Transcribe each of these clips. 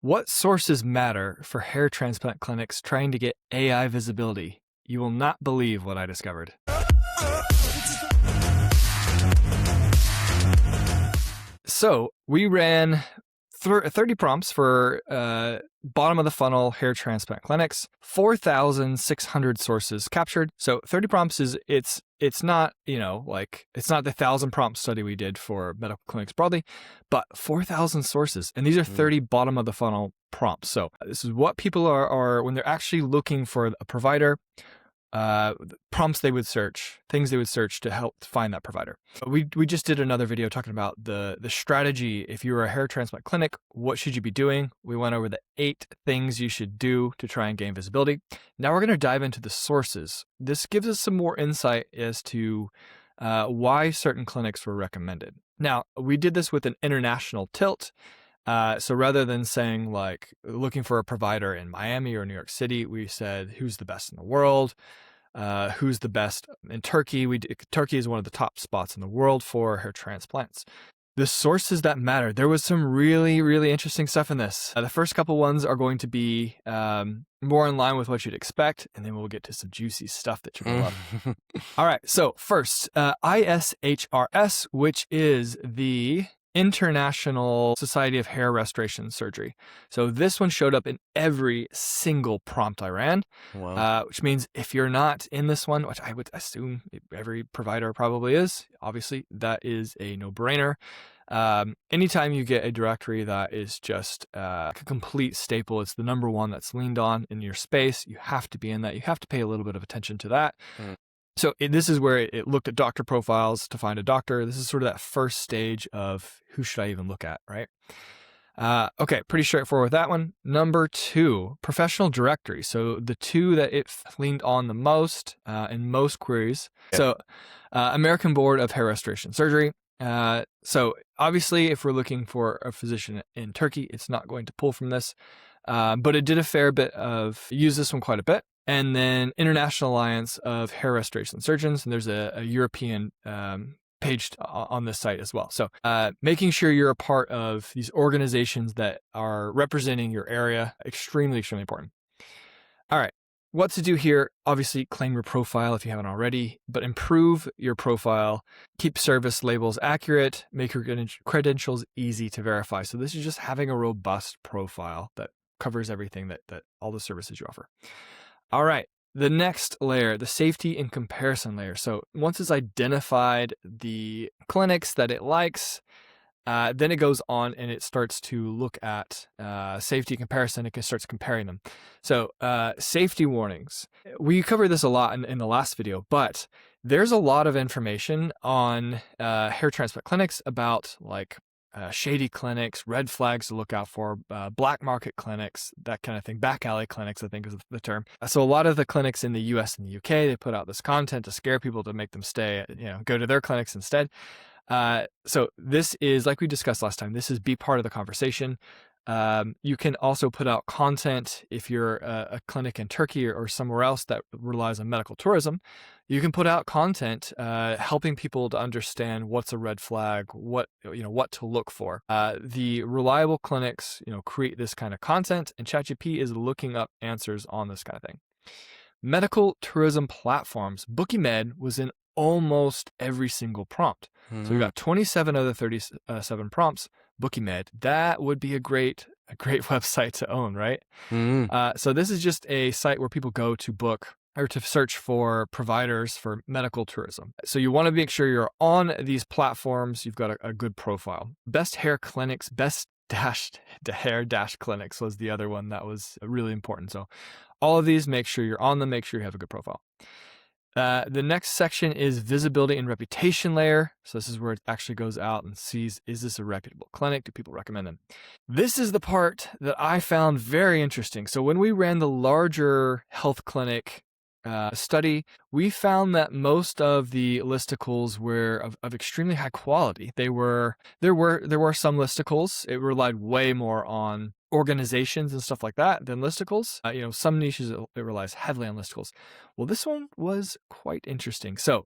What sources matter for hair transplant clinics trying to get AI visibility? You will not believe what I discovered. So we ran 30 prompts for bottom of the funnel hair transplant clinics, 4,600 sources captured. So 30 prompts is it's not, it's not the 1,000 prompt study we did for medical clinics broadly, but 4,000 sources. And these are 30 bottom of the funnel prompts. So this is what people are when they're actually looking for a provider, prompts they would search, things they would search to help find that provider. We just did another video talking about the strategy. If you were a hair transplant clinic, what should you be doing? We went over the 8 things you should do to try and gain visibility. Now we're going to dive into the sources. This gives us some more insight as to why certain clinics were recommended. Now, we did this with an international tilt. So rather than saying like looking for a provider in Miami or New York City, we said, who's the best in the world? Who's the best in Turkey? Turkey is one of the top spots in the world for hair transplants. The sources that matter. There was some really, really interesting stuff in this. The first couple ones are going to be more in line with what you'd expect, and then we'll get to some juicy stuff that you're going to love. All right, so first, ISHRS, which is the International Society of Hair Restoration Surgery. So this one showed up in every single prompt I ran, which means if you're not in this one, which I would assume every provider probably is, obviously that is a no-brainer. Anytime you get a directory that is just a complete staple, it's the number one that's leaned on in your space, you have to be in that. You have to pay a little bit of attention to that. So this is where it looked at doctor profiles to find a doctor. This is sort of that first stage of who should I even look at, right? Okay, pretty straightforward with that one. Number 2, professional directory. So the 2 that it leaned on the most in most queries. So American Board of Hair Restoration Surgery. So obviously, if we're looking for a physician in Turkey, it's not going to pull from this, but it did a fair bit of use this one quite a bit. And then International Alliance of Hair Restoration Surgeons, and there's a European page on this site as well. So making sure you're a part of these organizations that are representing your area, extremely, extremely important. All right, what to do here? Obviously, claim your profile if you haven't already, but improve your profile, keep service labels accurate, make your credentials easy to verify. So this is just having a robust profile that covers everything that all the services you offer. All right, the next layer, the safety and comparison layer. So once it's identified the clinics that it likes, then it goes on and it starts to look at safety comparison. It starts comparing them. So safety warnings. We covered this a lot in the last video, but there's a lot of information on hair transplant clinics about like shady clinics, red flags to look out for, black market clinics, that kind of thing. Back alley clinics, I think is the term. So a lot of the clinics in the US and the UK, they put out this content to scare people to make them stay, go to their clinics instead. So this is, like we discussed last time, this is be part of the conversation. You can also put out content if you're a clinic in Turkey or somewhere else that relies on medical tourism. You can put out content helping people to understand what's a red flag, what to look for. The reliable clinics, create this kind of content, and ChatGPT is looking up answers on this kind of thing. Medical tourism platforms. Bookiemed was in almost every single prompt. So we got 27 of the 37 prompts. Bookiemed, that would be a great website to own, right? So this is just a site where people go to book or to search for providers for medical tourism. So you want to make sure you're on these platforms. You've got a good profile. Best hair clinics, hair clinics was the other one that was really important. So all of these, make sure you're on them, make sure you have a good profile. The next section is visibility and reputation layer. So this is where it actually goes out and sees, is this a reputable clinic? Do people recommend them? This is the part that I found very interesting. So when we ran the larger health clinic study, we found that most of the listicles were of extremely high quality. There were some listicles. It relied way more on organizations and stuff like that than listicles. Some niches it relies heavily on listicles. Well, this one was quite interesting. So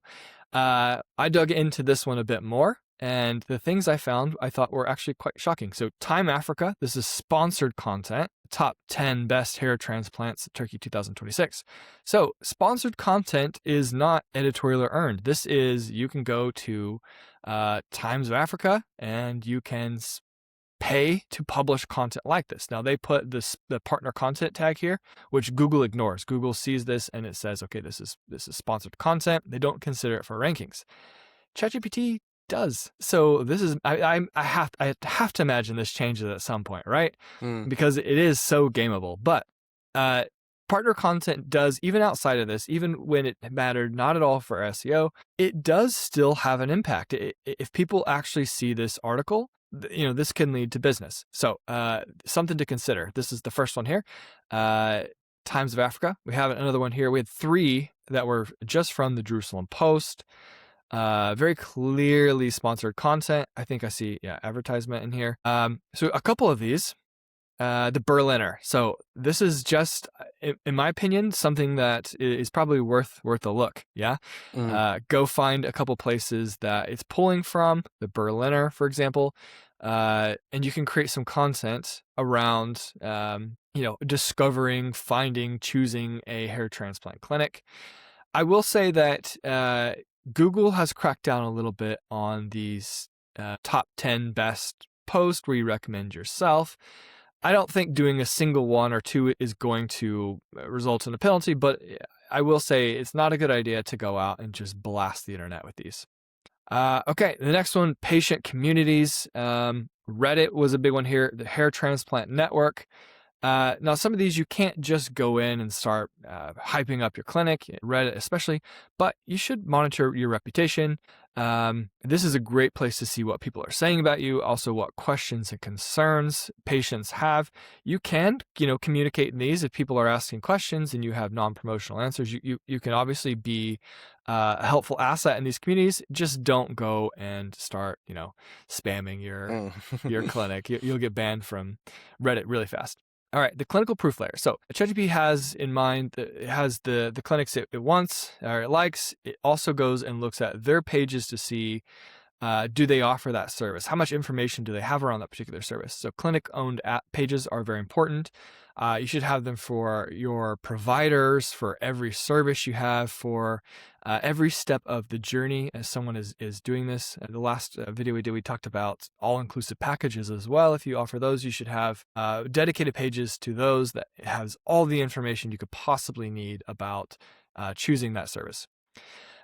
I dug into this one a bit more, and the things I found I thought were actually quite shocking. So Time Africa, this is sponsored content, top 10 best hair transplants Turkey 2026. So sponsored content is not editorial or earned. This is, you can go to Times of Africa and you can pay to publish content like this. Now they put the partner content tag here, which Google ignores. Google sees this and it says, okay, this is sponsored content. They don't consider it for rankings. ChatGPT does. So this is, I have to imagine this changes at some point, right? Because it is so gameable. But partner content does, even outside of this, even when it mattered not at all for SEO, it does still have an impact. If people actually see this article, this can lead to business. So something to consider. This is the first one here. Times of Africa. We have another one here. We had 3 that were just from the Jerusalem Post. Very clearly sponsored content. I think I see, advertisement in here. So a couple of these, the Berliner. So this is just, in my opinion, something that is probably worth a look. Yeah. Go find a couple places that it's pulling from, the Berliner, for example. And you can create some content around, discovering, finding, choosing a hair transplant clinic. I will say that, Google has cracked down a little bit on these top 10 best posts where you recommend yourself. I don't think doing a single 1 or 2 is going to result in a penalty, but I will say it's not a good idea to go out and just blast the internet with these. Okay, the next one, patient communities. Reddit was a big one here, the Hair Transplant Network. Now, some of these you can't just go in and start hyping up your clinic, Reddit especially, but you should monitor your reputation. This is a great place to see what people are saying about you, also what questions and concerns patients have. You can, communicate in these if people are asking questions and you have non-promotional answers. You can obviously be a helpful asset in these communities. Just don't go and start, spamming your clinic. You'll get banned from Reddit really fast. All right, the clinical proof layer. So ChatGPT has in mind that it has the clinics it wants or it likes. It also goes and looks at their pages to see, do they offer that service? How much information do they have around that particular service? So clinic-owned app pages are very important. You should have them for your providers, for every service you have, for every step of the journey as someone is doing this. The last video we did, we talked about all-inclusive packages as well. If you offer those, you should have dedicated pages to those that has all the information you could possibly need about choosing that service.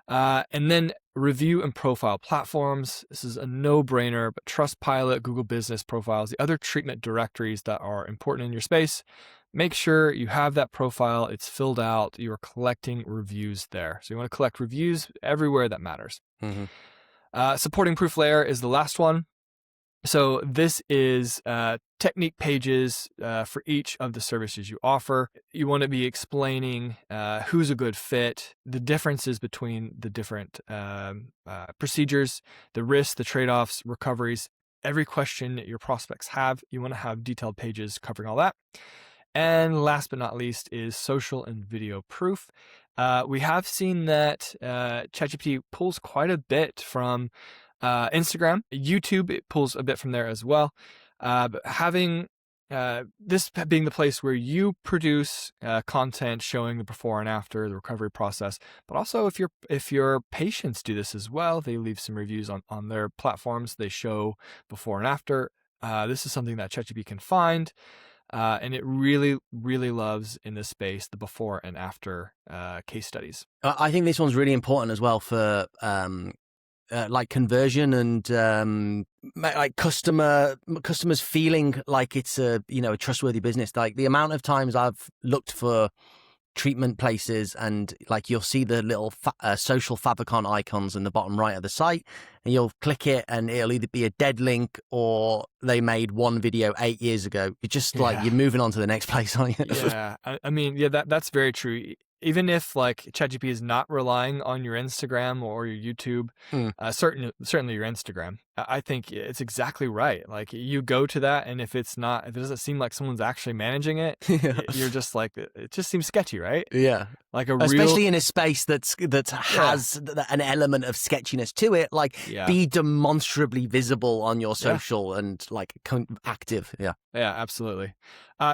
And then review and profile platforms. This is a no-brainer, but Trustpilot, Google Business Profiles, the other treatment directories that are important in your space. Make sure you have that profile, it's filled out, you're collecting reviews there. So you want to collect reviews everywhere that matters. Supporting proof layer is the last one. So this is technique pages for each of the services you offer. You want to be explaining who's a good fit, the differences between the different procedures, the risks, the trade-offs, recoveries, every question that your prospects have. You want to have detailed pages covering all that. And last but not least is social and video proof. We have seen that ChatGPT pulls quite a bit from Instagram, YouTube, it pulls a bit from there as well. But having this being the place where you produce content showing the before and after, the recovery process, but also if your patients do this as well, they leave some reviews on their platforms, they show before and after. This is something that ChatGPT can find. And it really, really loves in this space the before and after case studies. I think this one's really important as well for like conversion and like customers feeling like it's a trustworthy business. Like the amount of times I've looked for treatment places and like you'll see the little social favicon icons in the bottom right of the site and you'll click it and it'll either be a dead link or they made one video 8 years ago. You're just like you're moving on to the next place, aren't you? Yeah, I mean, that's very true. Even if like ChatGPT is not relying on your Instagram or your YouTube, certainly your Instagram, I think it's exactly right. Like you go to that, and if it doesn't seem like someone's actually managing it, Yeah. you're just like, it just seems sketchy, right? Yeah. Like a real, Especially in a space that yeah, has an element of sketchiness to it, like yeah, be demonstrably visible on your yeah. social and like active. Yeah. Yeah, absolutely.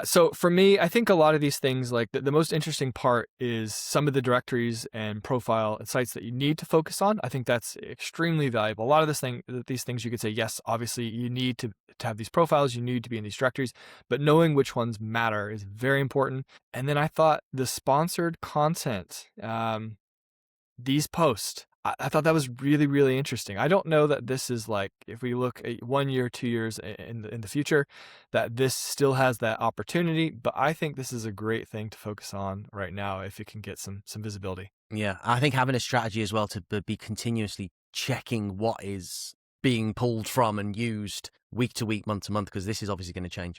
So for me, I think a lot of these things, like the most interesting part is some of the directories and profile and sites that you need to focus on. I think that's extremely valuable. A lot of these things you could say, yes, obviously you need to have these profiles, you need to be in these directories, but knowing which ones matter is very important. And then I thought the sponsored content, these posts, I thought that was really, really interesting. I don't know that this is like, if we look at 1 year, 2 years in the future, that this still has that opportunity. But I think this is a great thing to focus on right now if it can get some visibility. Yeah. I think having a strategy as well to be continuously checking what is being pulled from and used week to week, month to month, because this is obviously going to change.